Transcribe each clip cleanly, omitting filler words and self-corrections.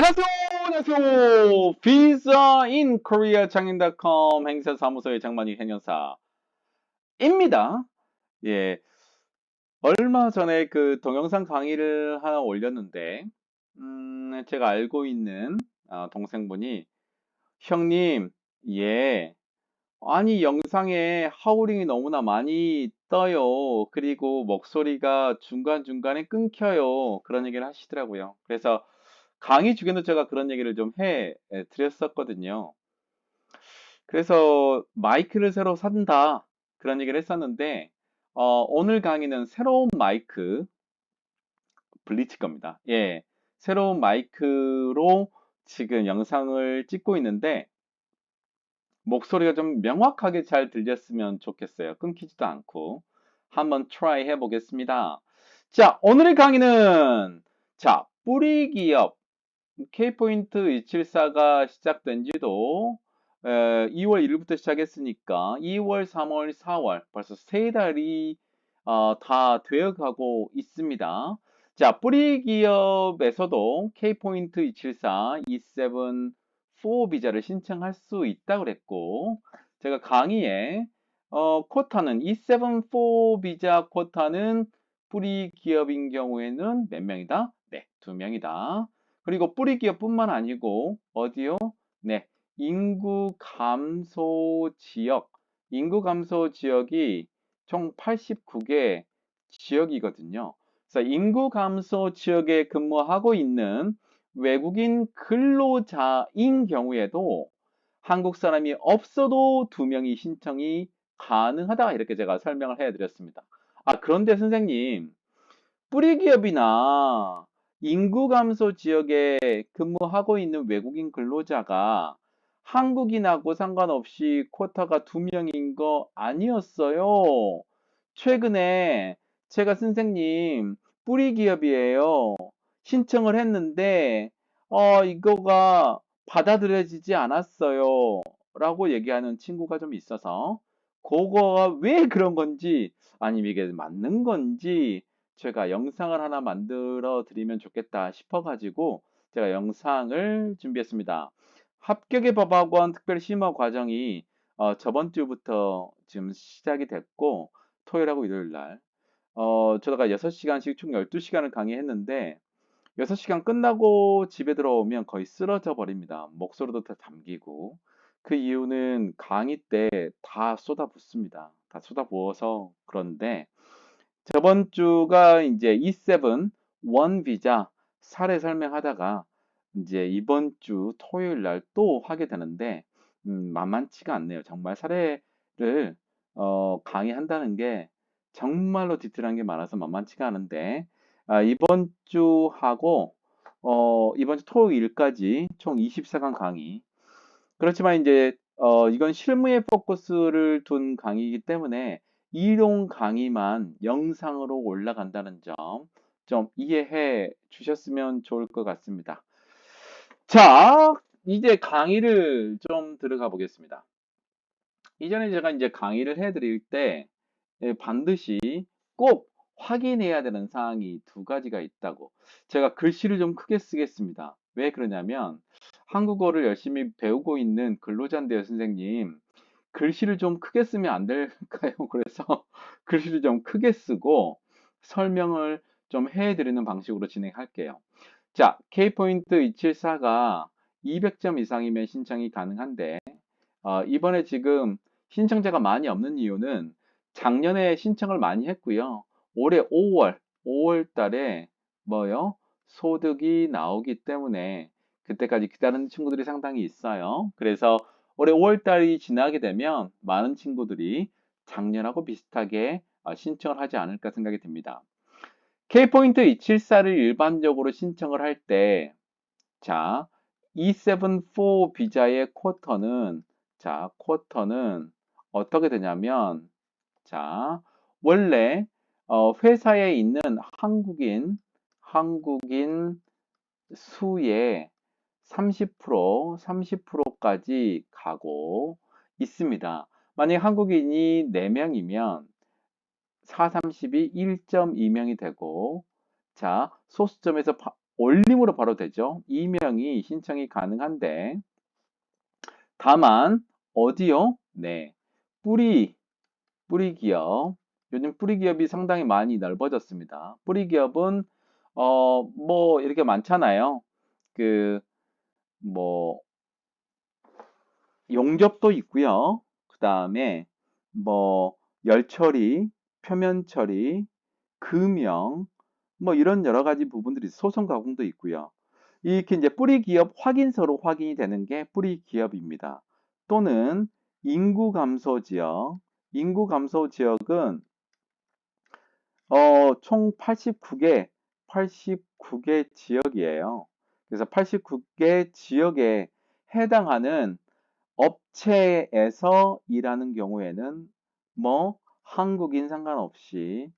안녕하세요. 안녕하세요. 비자 인 코리아 장인.com 행사사무소의 장만희 행연사입니다. 예, 얼마 전에 그 동영상 강의를 하나 올렸는데, 제가 알고 있는 동생분이 형님, 예, 아니 영상에 하우링이 너무나 많이 떠요. 그리고 목소리가 중간중간에 끊겨요. 그런 얘기를 하시더라고요. 그래서 강의 중에도 제가 그런 얘기를 좀 해 드렸었거든요. 그래서 마이크를 새로 산다. 그런 얘기를 했었는데, 오늘 강의는 새로운 마이크, 블리츠 겁니다. 예. 새로운 마이크로 지금 영상을 찍고 있는데, 목소리가 좀 명확하게 잘 들렸으면 좋겠어요. 끊기지도 않고. 한번 트라이 해보겠습니다. 자, 오늘의 강의는, 자, 뿌리 기업, K포인트 274가 시작된 지도 2월 1일부터 시작했으니까 2월, 3월, 4월 벌써 세 달이 다 되어가고 있습니다. 자, 뿌리 기업에서도 K포인트 274, 274 비자를 신청할 수 있다고 그랬고 제가 강의에 쿼터는 274 비자 쿼터는 뿌리 기업인 경우에는 몇 명이다? 네, 2명이다. 그리고 뿌리 기업뿐만 아니고 어디요? 네, 인구 감소 지역, 인구 감소 지역이 총 89개 지역이거든요. 그래서 인구 감소 지역에 근무하고 있는 외국인 근로자인 경우에도 한국 사람이 없어도 2명이 신청이 가능하다 이렇게 제가 설명을 해드렸습니다. 그런데 선생님, 뿌리 기업이나 인구 감소 지역에 근무하고 있는 외국인 근로자가 한국인하고 상관없이 쿼터가 2명인 거 아니었어요. 최근에 제가 선생님 뿌리 기업이에요. 신청을 했는데 이거가 받아들여지지 않았어요. 라고 얘기하는 친구가 좀 있어서 그거가 왜 그런 건지 아니면 이게 맞는 건지 제가 영상을 하나 만들어 드리면 좋겠다 싶어 가지고 제가 영상을 준비했습니다. 합격의 법학원 특별 심화 과정이 저번 주부터 지금 시작이 됐고 토요일하고 일요일 날 저가 6시간씩 총 12시간을 강의했는데 6시간 끝나고 집에 들어오면 거의 쓰러져 버립니다. 목소리도 다 잠기고 그 이유는 강의 때 다 쏟아붓습니다. 다 쏟아부어서 그런데 저번 주가 이제 E7 원 비자 사례 설명하다가 이제 이번 주 토요일 날 또 하게 되는데 만만치가 않네요. 정말 사례를 강의한다는 게 정말로 디테일한 게 많아서 만만치가 않은데 이번 주 하고 이번 주 토요일까지 총 24강 강의. 그렇지만 이제 이건 실무에 포커스를 둔 강의이기 때문에 이론 강의만 영상으로 올라간다는 점 좀 이해해 주셨으면 좋을 것 같습니다. 자, 이제 강의를 좀 들어가 보겠습니다. 이전에 제가 이제 강의를 해드릴 때 반드시 꼭 확인해야 되는 사항이 두 가지가 있다고. 제가 글씨를 좀 크게 쓰겠습니다. 왜 그러냐면 한국어를 열심히 배우고 있는 근로자인데요, 선생님. 글씨를 좀 크게 쓰면 안 될까요? 그래서 글씨를 좀 크게 쓰고 설명을 좀 해드리는 방식으로 진행할게요. 자, K포인트 274가 200점 이상이면 신청이 가능한데 이번에 지금 신청자가 많이 없는 이유는 작년에 신청을 많이 했고요. 올해 5월 달에 뭐요? 소득이 나오기 때문에 그때까지 기다리는 친구들이 상당히 있어요. 그래서 올해 5월 달이 지나게 되면 많은 친구들이 작년하고 비슷하게 신청을 하지 않을까 생각이 듭니다. K포인트 274를 일반적으로 신청을 할 때, 자, 274 비자의 쿼터는 어떻게 되냐면, 자, 원래 회사에 있는 한국인 수의 30%까지 가고 있습니다. 만약 한국인이 4명이면 4, 32, 1.2명이 되고, 자, 소수점에서 올림으로 바로 되죠. 이명이 신청이 가능한데 다만 어디요? 네. 뿌리 뿌리 기업. 요즘 뿌리 기업이 상당히 많이 넓어졌습니다. 뿌리 기업은 뭐 이렇게 많잖아요. 그 뭐 용접도 있고요. 그다음에 뭐 열처리, 표면 처리, 금형 뭐 이런 여러 가지 부분들이 소송 가공도 있고요. 이렇게 이제 뿌리 기업 확인서로 확인이 되는 게 뿌리 기업입니다. 또는 인구 감소 지역. 인구 감소 지역은 총 89개 지역이에요. 그래서 89개 지역에 해당하는 업체에서 일하는 경우에는 뭐 한국인 상관없이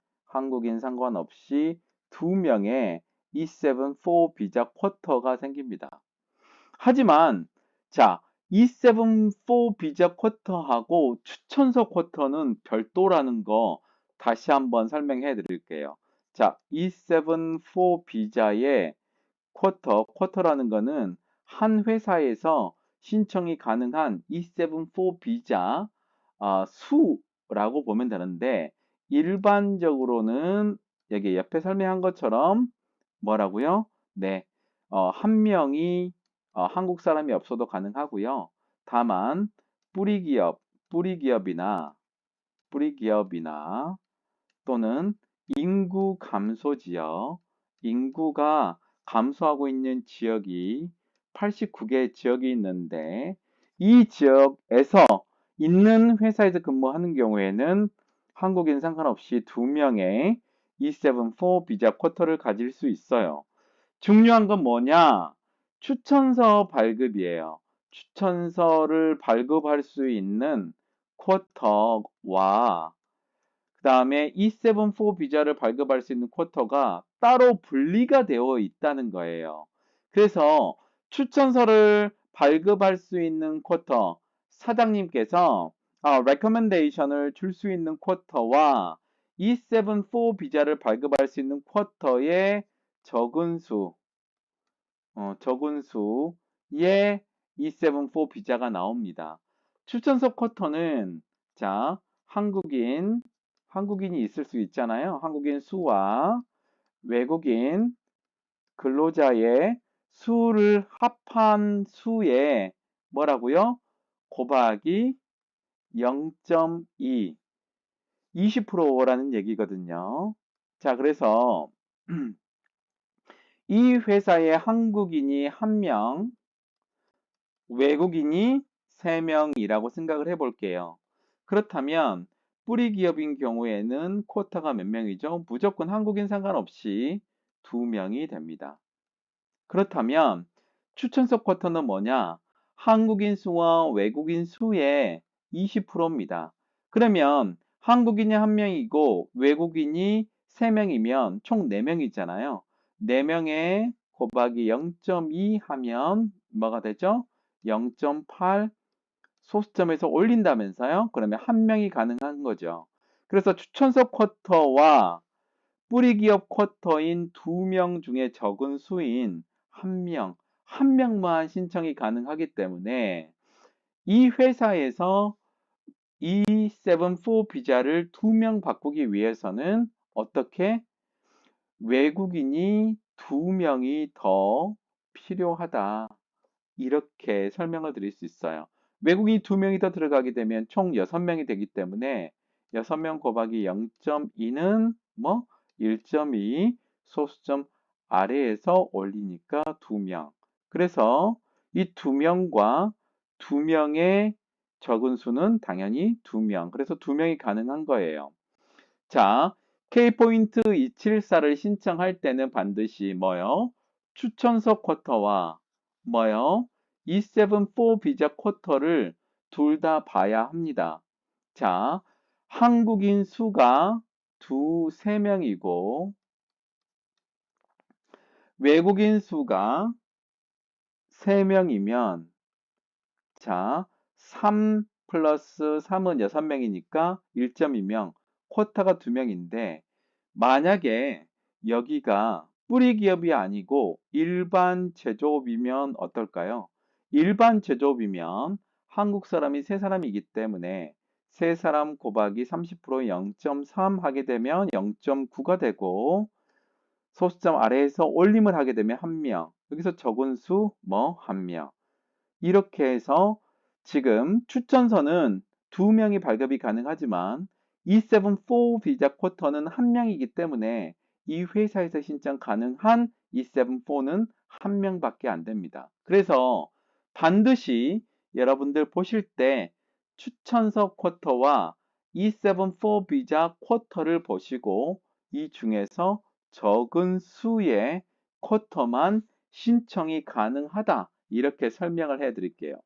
2명의 E74 비자 쿼터가 생깁니다. 하지만 자, E74 비자 쿼터하고 추천서 쿼터는 별도라는 거 다시 한번 설명해 드릴게요. 자, E74 비자의 쿼터라는 거는 한 회사에서 신청이 가능한 E74 비자 수라고 보면 되는데 일반적으로는 여기 옆에 설명한 것처럼 뭐라고요? 네, 한 명이 한국 사람이 없어도 가능하고요. 다만 뿌리 기업, 뿌리 기업이나 뿌리 기업이나 또는 인구 감소 지역, 인구가 감소하고 있는 지역이 89개 지역이 있는데 이 지역에서 있는 회사에서 근무하는 경우에는 한국인 상관없이 2명의 E74 비자 쿼터를 가질 수 있어요. 중요한 건 뭐냐? 추천서 발급이에요. 추천서를 발급할 수 있는 쿼터와 그 다음에 E74 비자를 발급할 수 있는 쿼터가 따로 분리가 되어 있다는 거예요. 그래서 추천서를 발급할 수 있는 쿼터, 사장님께서 recommendation을 줄 수 있는 쿼터와 E74 비자를 발급할 수 있는 쿼터의 적은 수, 적은 수의 E74 비자가 나옵니다. 추천서 쿼터는 자, 한국인이 있을 수 있잖아요. 한국인 수와 외국인 근로자의 수를 합한 수에 뭐라고요? 곱하기 0.2, 20%라는 얘기거든요. 자, 그래서 이 회사에 한국인이 1명, 외국인이 3명이라고 생각을 해볼게요. 그렇다면 뿌리 기업인 경우에는 쿼터가 몇 명이죠? 무조건 한국인 상관없이 2명이 됩니다. 그렇다면 추천서 쿼터는 뭐냐? 한국인 수와 외국인 수의 20%입니다. 그러면 한국인이 1명이고 외국인이 3명이면 총 4명이잖아요. 4명에 곱하기 0.2 하면 뭐가 되죠? 0.8 소수점에서 올린다면서요? 그러면 1명이 가능한 거죠. 그래서 추천서 쿼터와 뿌리 기업 쿼터인 2명 중에 적은 수인 1명, 1명만 신청이 가능하기 때문에 이 회사에서 E74 비자를 2명 바꾸기 위해서는 어떻게? 외국인이 2명이 더 필요하다. 이렇게 설명을 드릴 수 있어요. 외국인이 2명이 더 들어가게 되면 총 6명이 되기 때문에 6명 곱하기 0.2는 뭐 1.2 소수점 아래에서 올리니까 2명. 그래서 이 2명과 2명의 적은 수는 당연히 2명. 그래서 2명이 가능한 거예요. 자, K포인트 274를 신청할 때는 반드시 뭐요? 추천서 쿼터와 뭐요? E74 비자 쿼터를 둘 다 봐야 합니다. 자, 한국인 수가 3명이고 외국인 수가 3명이면 자, 3 플러스 3은 6명이니까 1.2명, 쿼터가 2명인데 만약에 여기가 뿌리 기업이 아니고 일반 제조업이면 어떨까요? 일반 제조업이면 한국 사람이 3사람이기 때문에 3사람 곱하기 30% 0.3 하게 되면 0.9가 되고 소수점 아래에서 올림을 하게 되면 1명. 여기서 적은 수 뭐 1명. 이렇게 해서 지금 추천서는 2명이 발급이 가능하지만 E74 비자 쿼터는 1명이기 때문에 이 회사에서 신청 가능한 E74는 1명밖에 안 됩니다. 그래서 반드시 여러분들 보실 때 추천서 쿼터와 E74 비자 쿼터를 보시고 이 중에서 적은 수의 쿼터만 신청이 가능하다. 이렇게 설명을 해 드릴게요.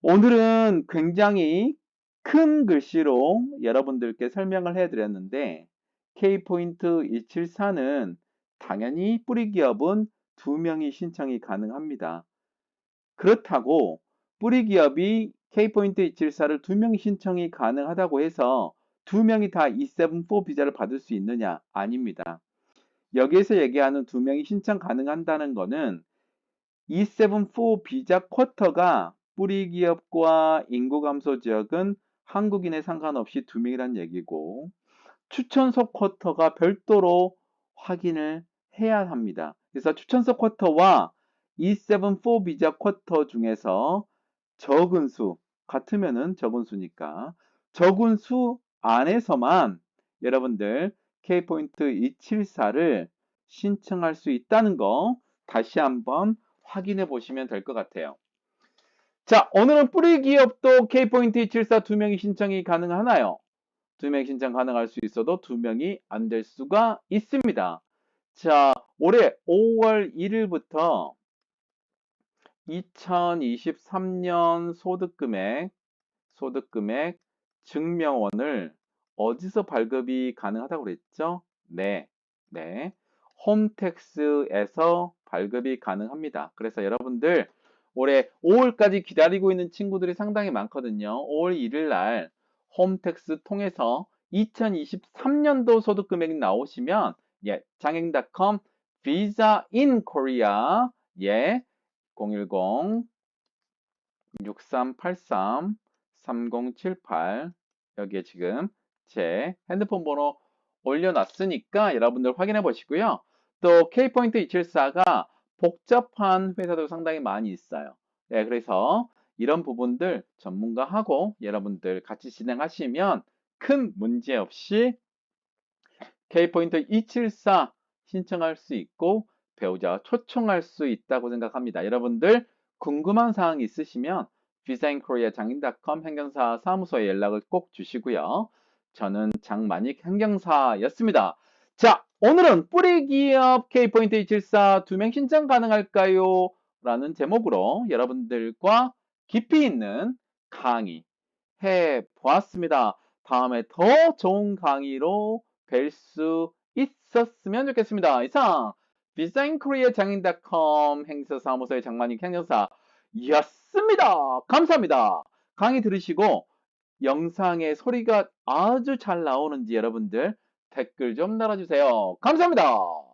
오늘은 굉장히 큰 글씨로 여러분들께 설명을 해 드렸는데 K포인트 274는 당연히 뿌리 기업은 2명이 신청이 가능합니다. 그렇다고 뿌리 기업이 K포인트 274를 2명이 신청이 가능하다고 해서 2명이 다 E74 비자를 받을 수 있느냐? 아닙니다. 여기에서 얘기하는 2명이 신청 가능한다는 거는 E74 비자 쿼터가 뿌리 기업과 인구 감소 지역은 한국인에 상관없이 2명이란 얘기고 추천서 쿼터가 별도로 확인을 해야 합니다. 그래서 추천서 쿼터와 E74 비자 쿼터 중에서 적은 수, 같으면은 적은 수니까 적은 수 안에서만 여러분들 K포인트 274를 신청할 수 있다는 거 다시 한번 확인해 보시면 될 것 같아요. 자, 오늘은 뿌리 기업도 K포인트 274 2명이 신청이 가능하나요? 2명이 신청 가능할 수 있어도 2명이 안 될 수가 있습니다. 자, 올해 5월 1일부터 2023년 소득금액 증명원을 어디서 발급이 가능하다고 그랬죠? 네, 네. 홈택스에서 발급이 가능합니다. 그래서 여러분들 올해 5월까지 기다리고 있는 친구들이 상당히 많거든요. 5월 1일 날 홈택스 통해서 2023년도 소득금액이 나오시면 예, 장행닷컴 Visa in Korea 예, 010-6383-3078 여기에 지금 제 핸드폰 번호 올려놨으니까 여러분들 확인해 보시고요. 또 K포인트 274가 복잡한 회사도 상당히 많이 있어요. 네, 그래서 이런 부분들 전문가하고 여러분들 같이 진행하시면 큰 문제 없이 K포인트 274 신청할 수 있고 배우자 초청할 수 있다고 생각합니다. 여러분들 궁금한 사항 있으시면 비자인코리아 장인.com 행정사 사무소에 연락을 꼭 주시고요. 저는 장만익 행정사였습니다. 자, 오늘은 뿌리 기업 K포인트 274 2명 신청 가능할까요? 라는 제목으로 여러분들과 깊이 있는 강의 해 보았습니다. 다음에 더 좋은 강의로 뵐 수 있었으면 좋겠습니다. 이상 비자인코리아 장인.com 행사사무소의 장만익 행정사였습니다. 감사합니다. 강의 들으시고 영상의 소리가 아주 잘 나오는지 여러분들 댓글 좀 달아주세요. 감사합니다.